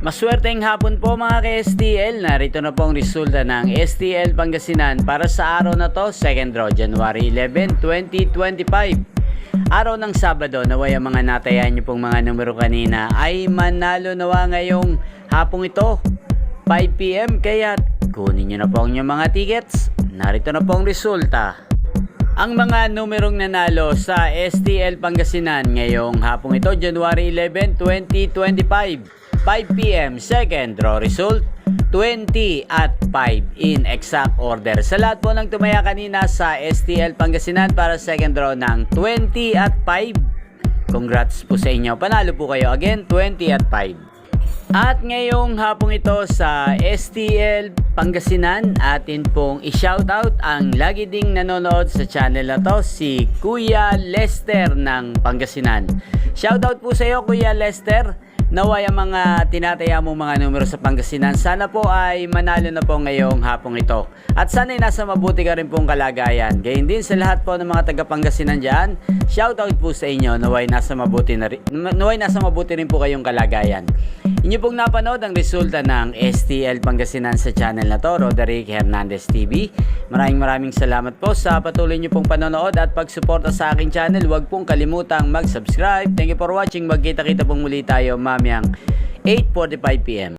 Maswerteng hapon po mga ka-STL. Narito na po ang resulta ng STL Pangasinan para sa araw na to, 2nd draw, January 11, 2025. Araw ng Sabado, naway ang mga natayan niyo pong mga numero kanina ay manalo nawa ngayong hapong ito, 5 PM. Kaya kunin niyo na po ang inyong mga tickets. Narito na po ang resulta. Ang mga numerong nanalo sa STL Pangasinan ngayong hapong ito, January 11, 2025. 5 PM, second draw result, 20 at 5 in exact order. Sa lahat po ng tumaya kanina sa STL Pangasinan para second draw ng 20 at 5. Congrats po sa inyo. Panalo po kayo again, 20 at 5. At ngayong hapong ito sa STL Pangasinan, atin pong i-shoutout ang lagi ding nanonood sa channel na to, si Kuya Lester ng Pangasinan. Shoutout po sa iyo, Kuya Lester. Naway ang mga tinataya mong mga numero sa Pangasinan, sana po ay manalo na po ngayong hapong ito. At sana'y nasa mabuti ka rin pong kalagayan. Gayun din sa lahat po ng mga taga Pangasinan dyan, shoutout po sa inyo. Naway nasa mabuti rin po kayong kalagayan. Inyo pong napanood ang resulta ng STL Pangasinan sa channel na to, Roderick Hernandez TV. Maraming salamat po sa patuloy nyo pong panonood at pagsuporta sa aking channel. Huwag pong kalimutang mag-subscribe. Thank you for watching. Magkita-kita pong muli tayo mamayang 8:45 PM.